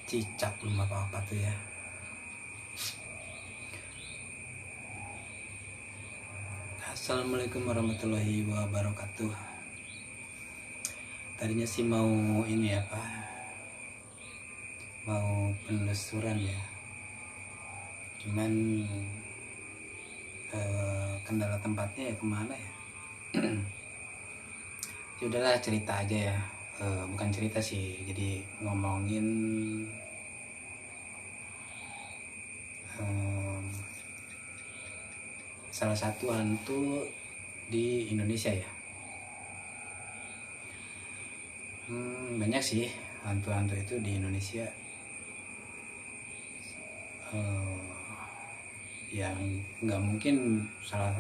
Cicak belum apa-apa tuh ya. Assalamualaikum warahmatullahi wabarakatuh. Tadinya sih mau ini apa, mau penelusuran ya, cuman kendala tempatnya ya kemana ya. Ya udahlah, cerita aja ya. Bukan cerita sih, jadi ngomongin salah satu hantu di Indonesia ya. Banyak sih hantu-hantu itu di Indonesia, yang nggak mungkin salah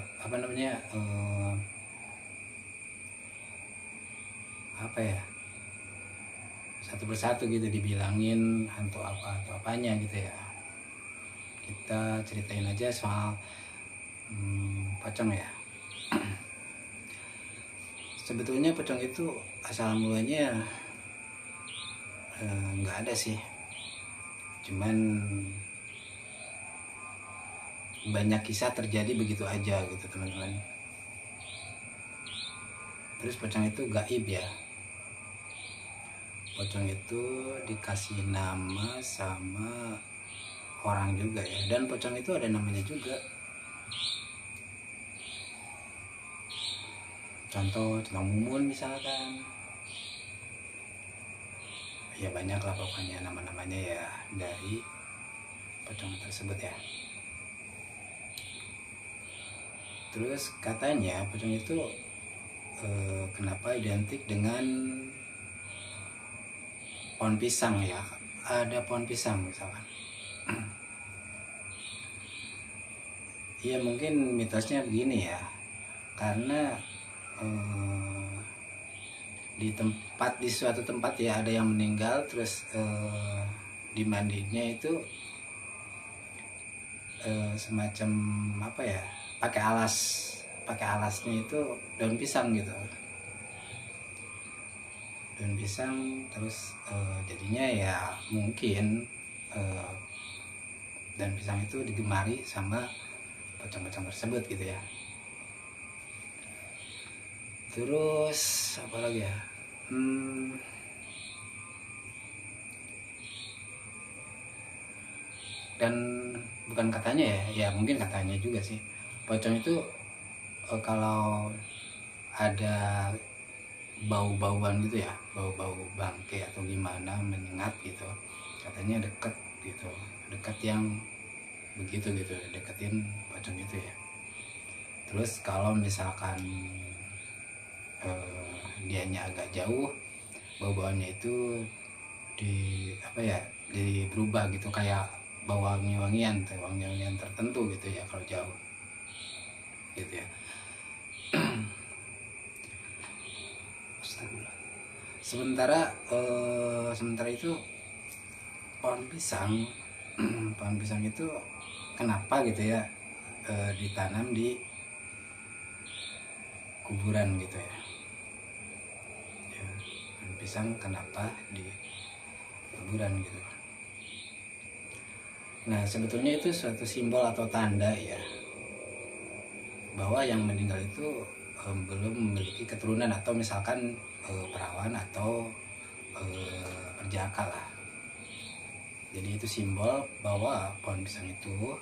apa ya, satu persatu gitu dibilangin hantu apa atau apanya gitu ya. Kita ceritain aja soal pocong ya. Sebetulnya pocong itu asal mulanya nggak ada sih, cuman banyak kisah terjadi begitu aja gitu teman-teman. Terus pocong itu gaib ya. Pocong itu dikasih nama sama orang juga ya, dan pocong itu ada namanya juga. Contoh mumun misalkan, ya banyak lah pokoknya nama-namanya ya dari pocong tersebut ya. Terus katanya pocong itu kenapa identik dengan pohon pisang ya, ada pohon pisang misalkan. Iya, mungkin mitosnya begini ya, karena di suatu tempat ya ada yang meninggal, terus di mandinya itu semacam apa ya, pakai alasnya itu daun pisang gitu, daun pisang. Terus jadinya ya mungkin daun pisang itu digemari sama pocong-pocong tersebut gitu ya. Terus apa lagi ya, dan bukan katanya ya mungkin katanya juga sih, pocong itu kalau ada bau-bauan gitu ya, bau-bau bangke atau gimana menyengat gitu, katanya deket gitu, deket yang begitu gitu, deketin pocong itu ya. Terus kalau misalkan dianya agak jauh, bau-bauannya itu jadi berubah gitu, kayak bau wangi-wangian tertentu gitu ya kalau jauh gitu ya. Sementara itu pohon pisang pohon pisang itu kenapa gitu ya ditanam di kuburan gitu ya. Pohon pisang kenapa di kuburan gitu. Nah, sebetulnya itu suatu simbol atau tanda ya, bahwa yang meninggal itu belum memiliki keturunan, atau misalkan perawan atau perjaka lah. Jadi itu simbol bahwa pohon pisang itu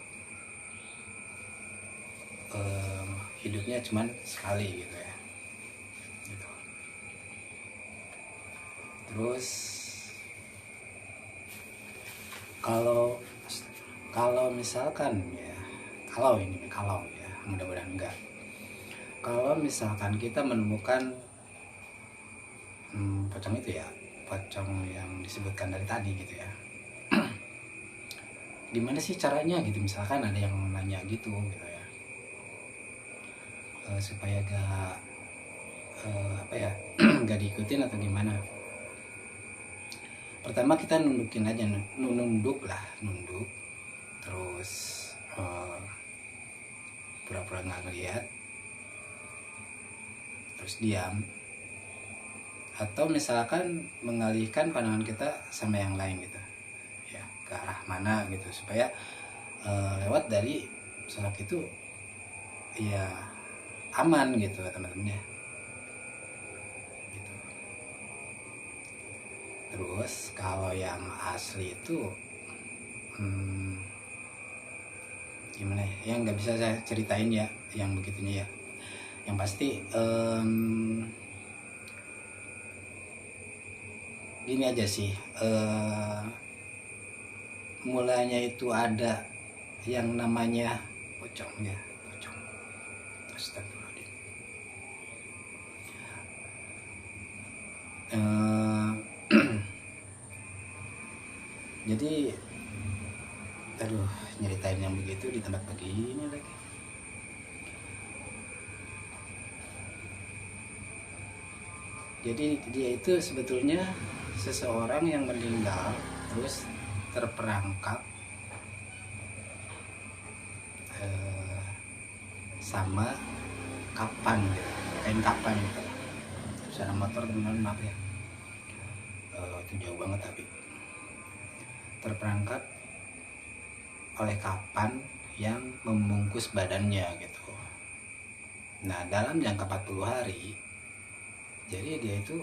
hidupnya cuman sekali gitu ya. Gitu. Terus kalau misalkan ya, kalau ya mudah-mudahan enggak, kalau misalkan kita menemukan pocong itu ya, pocong yang disebutkan dari tadi gitu ya, gimana sih caranya gitu, misalkan ada yang nanya gitu ya, supaya gak gak diikutin atau gimana. Pertama kita nundukin aja, nunduk, terus pura-pura nggak ngeliat, terus diam. atau misalkan mengalihkan pandangan kita sama yang lain gitu ya, ke arah mana gitu, supaya lewat dari sosok itu ya aman gitu teman-teman ya gitu. Terus kalau yang asli itu gimana ya, yang nggak bisa saya ceritain ya yang begitunya ya. Yang pasti gini aja sih, mulanya itu ada yang namanya pocong ya, pocong. Astagfirullahaladzim. Jadi aduh, nyeritain yang begitu di tempat begini lagi. Jadi dia itu sebetulnya seseorang yang meninggal terus terperangkap sama kapan gitu, kain kapan gitu. Sana motor teman-teman, maaf ya, itu jauh banget, tapi terperangkap oleh kapan yang membungkus badannya gitu. Nah dalam jangka 40 hari, jadi dia itu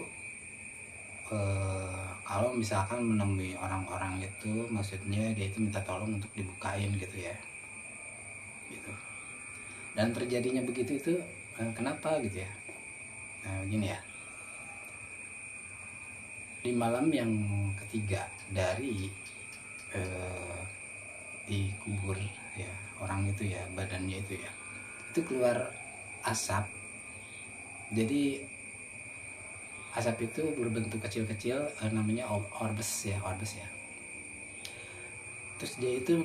kalau misalkan menemui orang-orang itu, maksudnya dia itu minta tolong untuk dibukain gitu ya, gitu. Dan terjadinya begitu itu kenapa gitu ya? Nah begini ya, di malam yang ketiga dari dikubur ya orang itu ya, badannya itu ya, itu keluar asap. Jadi asap itu berbentuk kecil-kecil, namanya orbes ya, orbes ya. Terus dia itu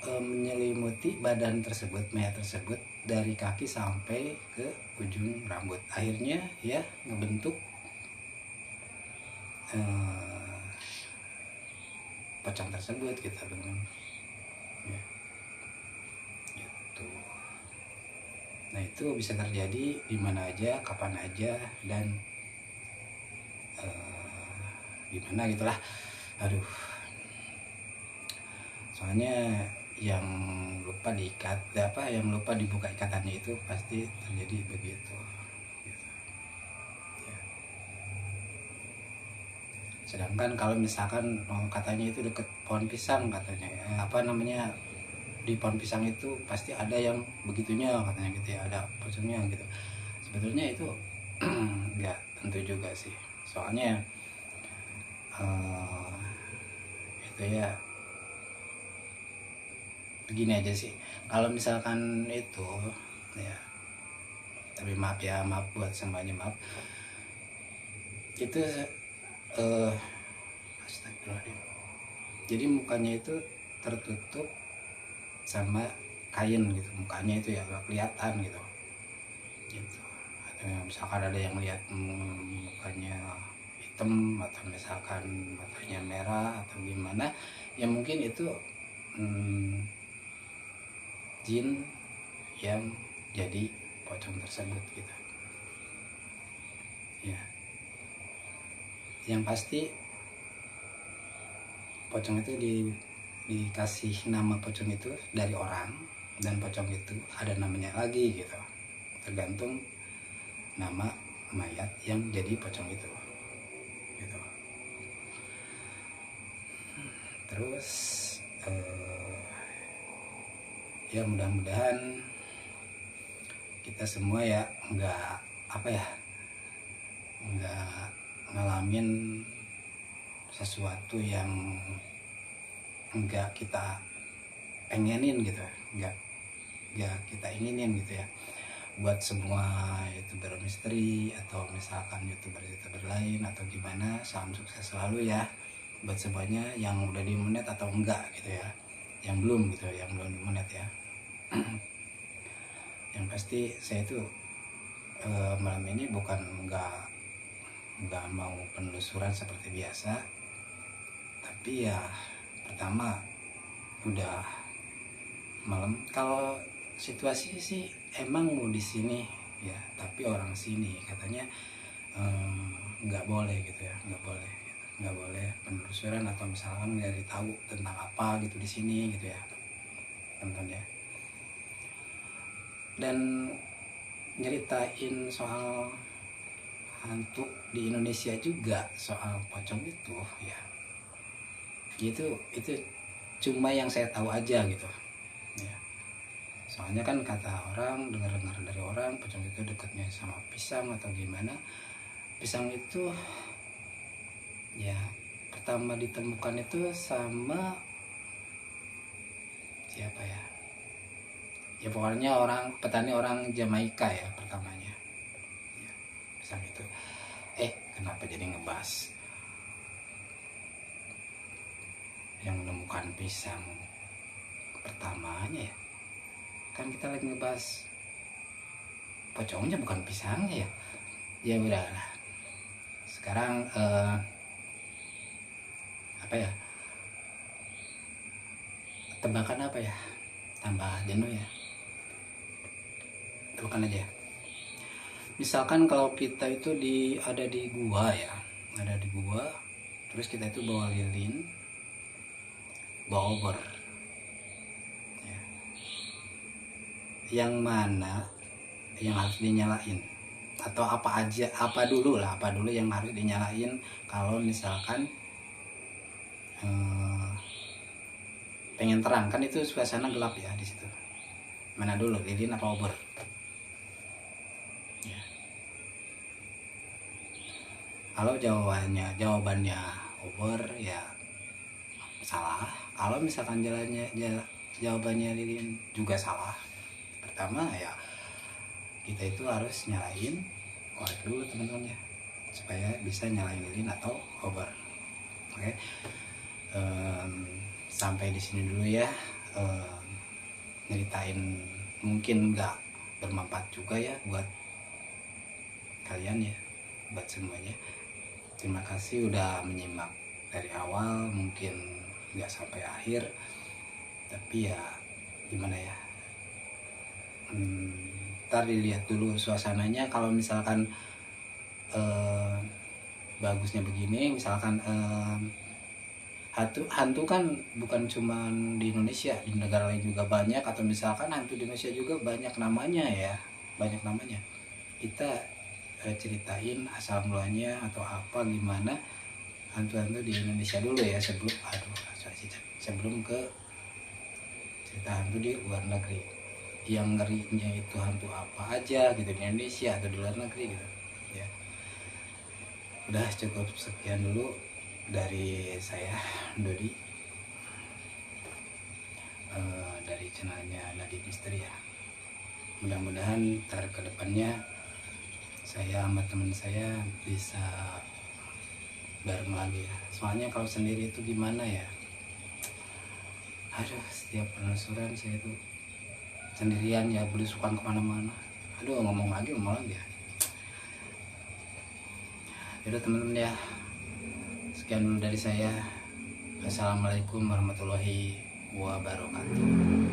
menyelimuti badan tersebut, mayat tersebut, dari kaki sampai ke ujung rambut. Akhirnya ya ngebentuk pocong tersebut gitu teman-teman ya, gitu. Nah itu bisa terjadi di mana aja, kapan aja, dan gimana gitulah. Aduh, soalnya yang lupa diikat yang lupa dibuka ikatannya itu pasti terjadi begitu gitu. Ya. Sedangkan kalau misalkan katanya itu deket pohon pisang, katanya di pohon pisang itu pasti ada yang begitunya katanya gitu ya, ada pocongnya gitu. Sebetulnya itu nggak tentu juga sih, soalnya itu ya begini aja sih. Kalau misalkan itu ya, tapi maaf ya, maaf buat semuanya, maaf itu astagfirullahaladzim. Jadi mukanya itu tertutup sama kain gitu, mukanya itu ya gak kelihatan gitu. Misalkan ada yang lihat mukanya hitam, atau misalkan matanya merah atau gimana ya, mungkin itu jin yang jadi pocong tersebut gitu ya. Yang pasti pocong itu dikasih nama pocong itu dari orang, dan pocong itu ada namanya lagi gitu, tergantung nama mayat yang jadi pocong itu gitu. Terus ya mudah-mudahan kita semua ya nggak ngalamin sesuatu yang nggak kita pengenin gitu, nggak kita inginin gitu ya. Buat semua youtuber misteri atau misalkan youtuber lain atau gimana, salam sukses selalu ya buat semuanya, yang udah di monet atau enggak gitu ya, yang belum gitu, yang belum di monet ya. Yang pasti saya itu malam ini bukan nggak mau penelusuran seperti biasa, tapi ya pertama udah malam. Kalau situasi sih emang mau di sini ya, tapi orang sini katanya nggak boleh gitu ya, nggak boleh penelusuran atau misalkan nyari tahu tentang apa gitu di sini gitu ya teman-teman ya. Dan nyeritain soal hantu di Indonesia juga, soal pocong itu ya, itu cuma yang saya tahu aja gitu ya. Soalnya kan kata orang, dengar-dengar dari orang, pocong itu dekatnya sama pisang atau gimana. Pisang itu ya pertama ditemukan itu sama siapa ya, ya pokoknya petani orang Jamaika ya pertamanya ya, pisang itu. Kenapa jadi ngebahas yang menemukan pisang pertamanya ya, kan kita lagi ngebahas pocongnya bukan pisangnya ya. Ya udahlah, sekarang apa ya, tebakan apa ya, tambah jenuh ya, tebakan aja. Misalkan kalau kita itu ada di gua ya, terus kita itu bawa lilin, bawa obor ya. Yang mana yang harus dinyalain, atau apa dulu yang harus dinyalain kalau misalkan pengen terang, kan itu suasana gelap ya di situ. Mana dulu, lilin apa obor? Ya. Kalau jawabannya obor ya salah. Kalau misalkan jawabannya lilin juga salah. Pertama ya kita itu harus nyalain korek dulu teman-teman ya, supaya bisa nyalain lilin atau obor. Oke. Sampai di sini dulu ya. Nyeritain mungkin nggak bermanfaat juga ya buat kalian ya, buat semuanya. Terima kasih udah menyimak dari awal, mungkin nggak sampai akhir, tapi ya gimana ya, ntar dilihat dulu suasananya. Kalau misalkan bagusnya begini, misalkan hantu kan bukan cuma di Indonesia, di negara lain juga banyak, atau misalkan hantu di Indonesia juga banyak namanya ya, kita ceritain asal mulanya atau apa gimana hantu-hantu di Indonesia dulu ya, sebelum ke cerita hantu di luar negeri. Yang ngerinya itu hantu apa aja gitu di Indonesia atau di luar negeri gitu ya. Udah cukup sekian dulu dari saya, Dodi, dari channelnya Nadi Misteri ya. Mudah-mudahan ntar ke depannya saya sama teman saya bisa bareng lagi ya. Soalnya kalau sendiri itu gimana ya, aduh, setiap penelusuran saya itu sendirian ya, belusukan kemana-mana. Aduh, ngomong lagi ya. Yaudah teman-teman ya, sekian dulu dari saya. Assalamualaikum warahmatullahi wabarakatuh.